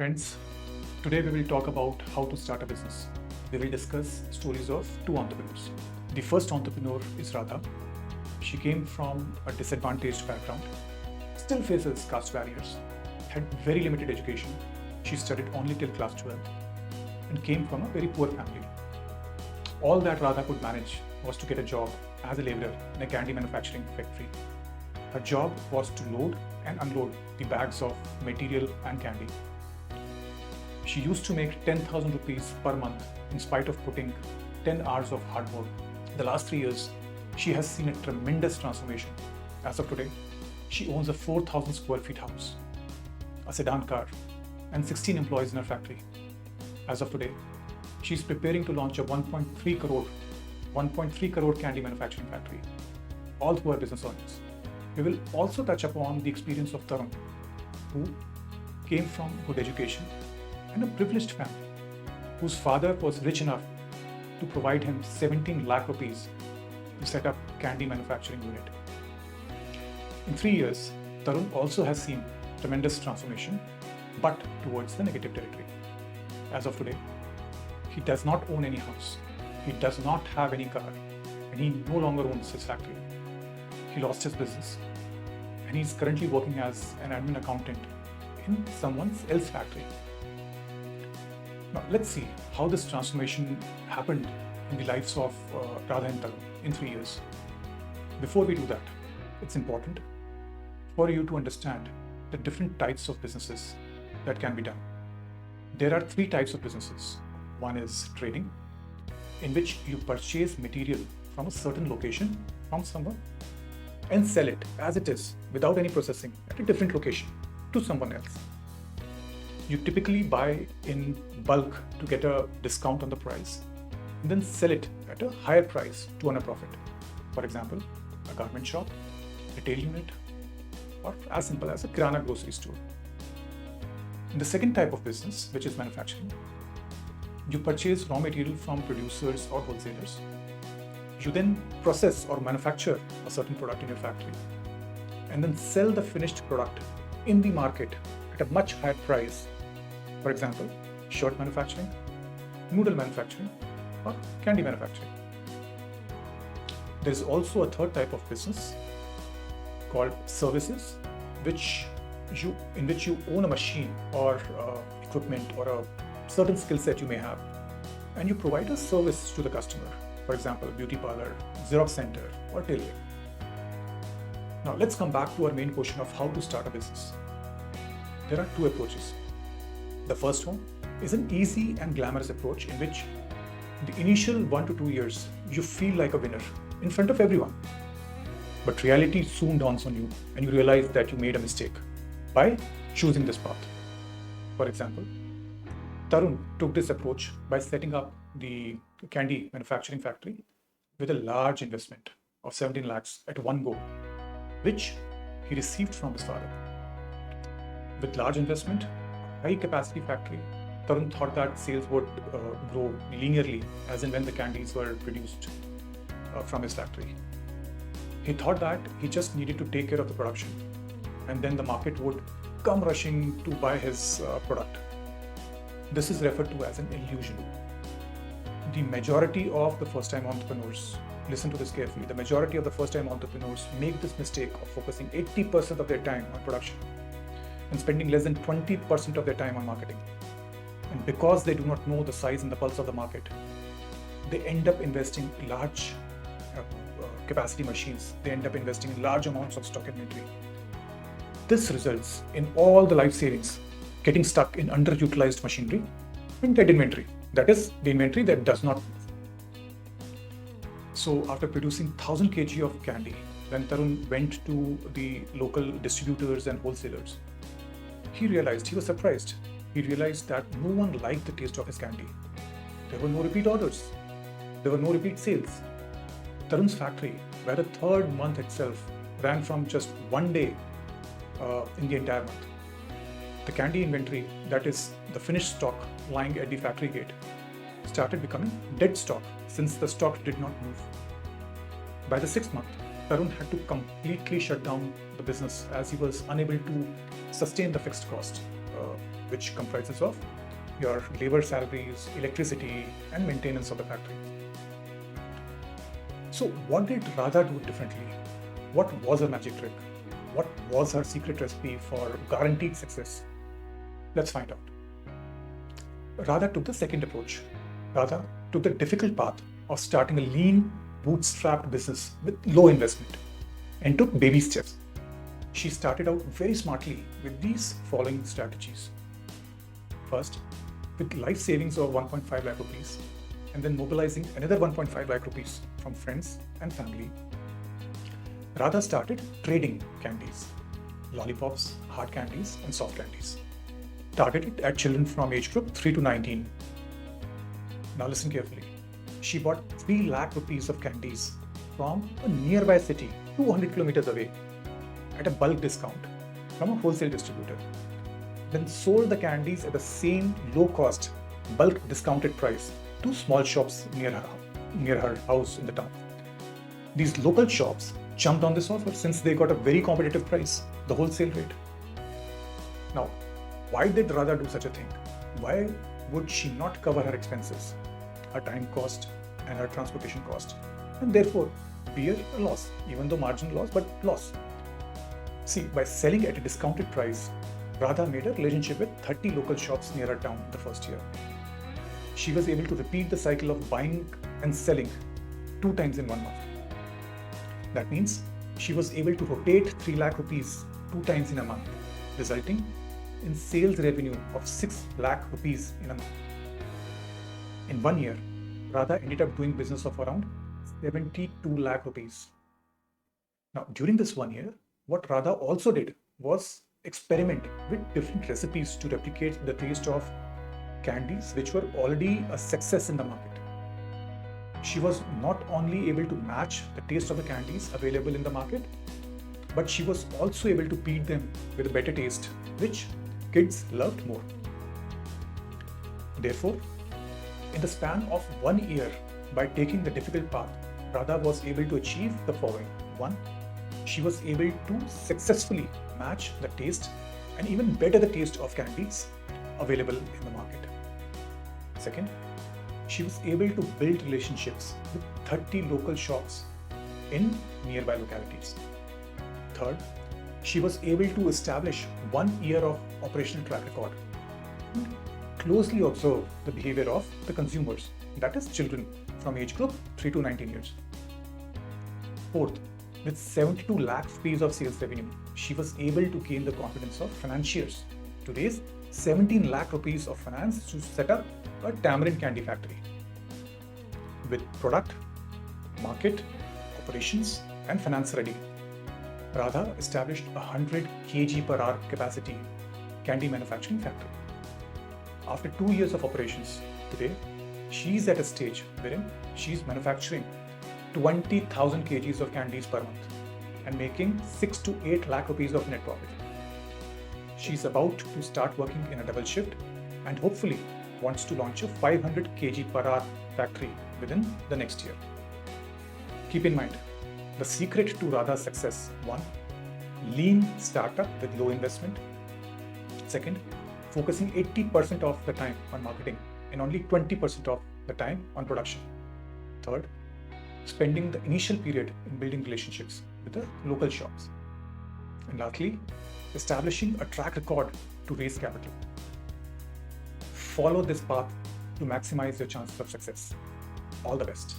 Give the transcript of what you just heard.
Friends, today we will talk about how to start a business. We will discuss stories of two entrepreneurs. The first entrepreneur is Radha. She came from a disadvantaged background, still faces caste barriers, had very limited education. She studied only till class 12 and came from a very poor family. All that Radha could manage was to get a job as a laborer in a candy manufacturing factory. Her job was to load and unload the bags of material and candy. She used to make 10,000 rupees per month in spite of putting 10 hours of hard work. In the last 3 years, she has seen a tremendous transformation. As of today, she owns a 4,000 square feet house, a sedan car, and 16 employees in her factory. As of today, she is preparing to launch a 1.3 crore candy manufacturing factory, all through her business earnings. We will also touch upon the experience of Tarun, who came from good education and a privileged family, whose father was rich enough to provide him 17 lakh rupees to set up candy manufacturing unit. In 3 years, Tarun also has seen tremendous transformation, but towards the negative territory. As of today, he does not own any house, he does not have any car, and he no longer owns his factory. He lost his business, and he's currently working as an admin accountant in someone else's factory. Now, let's see how this transformation happened in the lives of Radha and Tarun in 3 years. Before we do that, it's important for you to understand the different types of businesses that can be done. There are 3 types of businesses. One is trading, in which you purchase material from a certain location from someone and sell it as it is without any processing at a different location to someone else. You typically buy in bulk to get a discount on the price and then sell it at a higher price to earn a profit. For example, a garment shop, retail unit, or as simple as a kirana grocery store. In the second type of business, which is manufacturing, you purchase raw material from producers or wholesalers. You then process or manufacture a certain product in your factory and then sell the finished product in the market at a much higher price. For example, shirt manufacturing, noodle manufacturing, or candy manufacturing. There is also a third type of business called services, in which you own a machine or equipment or a certain skill set you may have, and you provide a service to the customer. For example, beauty parlor, Xerox center, or tailoring. Now let's come back to our main question of how to start a business. There are 2 approaches. The first one is an easy and glamorous approach in which the initial 1 to 2 years you feel like a winner in front of everyone. But reality soon dawns on you and you realize that you made a mistake by choosing this path. For example, Tarun took this approach by setting up the candy manufacturing factory with a large investment of 17 lakhs at one go, which he received from his father. With large investment, high capacity factory, Tarun thought that sales would grow linearly as and when the candies were produced from his factory. He thought that he just needed to take care of the production and then the market would come rushing to buy his product. This is referred to as an illusion. The majority of the first-time entrepreneurs, listen to this carefully, the majority of the first-time entrepreneurs make this mistake of focusing 80% of their time on production and spending less than 20% of their time on marketing. And because they do not know the size and the pulse of the market, they end up investing in large capacity machines. They end up investing in large amounts of stock inventory. This results in all the life savings getting stuck in underutilized machinery and dead inventory. That is the inventory that does not move. So after producing 1000 kg of candy, when Tarun went to the local distributors and wholesalers, he was surprised. He realized that no one liked the taste of his candy. There were no repeat orders. There were no repeat sales. Tarun's factory, by the 3rd month itself, ran from just 1 day in the entire month. The candy inventory, that is the finished stock lying at the factory gate, started becoming dead stock since the stock did not move. By the 6th month, Tarun had to completely shut down the business as he was unable to sustain the fixed cost which comprises of your labor salaries, electricity, and maintenance of the factory. So what did Radha do differently? What was her magic trick? What was her secret recipe for guaranteed success? Let's find out. Radha took the second approach. Radha took the difficult path of starting a lean, bootstrapped business with low investment and took baby steps. She started out very smartly with these following strategies. First, with life savings of 1.5 lakh rupees, and then mobilizing another 1.5 lakh rupees from friends and family, Radha started trading candies, lollipops, hard candies, and soft candies, targeted at children from age group 3 to 19. Now listen carefully. She bought 3 lakh rupees of candies from a nearby city 200 kilometers away at a bulk discount from a wholesale distributor, then sold the candies at the same low-cost, bulk discounted price to small shops near her house in the town. These local shops jumped on this offer since they got a very competitive price, the wholesale rate. Now, why did Radha do such a thing? Why would she not cover her expenses, her time cost and her transportation cost, and therefore bear a loss, even though marginal loss, but loss? See, by selling at a discounted price, Radha made a relationship with 30 local shops near her town the first year. She was able to repeat the cycle of buying and selling 2 times in 1 month. That means she was able to rotate 3 lakh rupees 2 times in a month, resulting in sales revenue of 6 lakh rupees in a month. In 1 year, Radha ended up doing business of around 72 lakh rupees. Now, during this 1 year, what Radha also did was experiment with different recipes to replicate the taste of candies which were already a success in the market. She was not only able to match the taste of the candies available in the market, but she was also able to beat them with a better taste, which kids loved more. Therefore, in the span of 1 year, by taking the difficult path, Radha was able to achieve the following. 1. She was able to successfully match the taste and even better the taste of candies available in the market. Second, she was able to build relationships with 30 local shops in nearby localities. Third, she was able to establish 1 year of operational track record and closely observe the behavior of the consumers, that is children from age group 3 to 19 years. Fourth, with 72 lakh rupees of sales revenue, she was able to gain the confidence of financiers to raise 17 lakh rupees of finance to set up a tamarind candy factory. With product, market, operations, and finance ready, Radha established a 100 kg per hour capacity candy manufacturing factory. After 2 years of operations, today she is at a stage wherein she is manufacturing 20,000 kgs of candies per month and making 6 to 8 lakh rupees of net profit. She is about to start working in a double shift and hopefully wants to launch a 500 kg per hour factory within the next year. Keep in mind, the secret to Radha's success: 1. Lean startup with low investment. Second, focusing 80% of the time on marketing and only 20% of the time on production. Third, spending the initial period in building relationships with the local shops. And lastly, establishing a track record to raise capital. Follow this path to maximize your chances of success. All the best.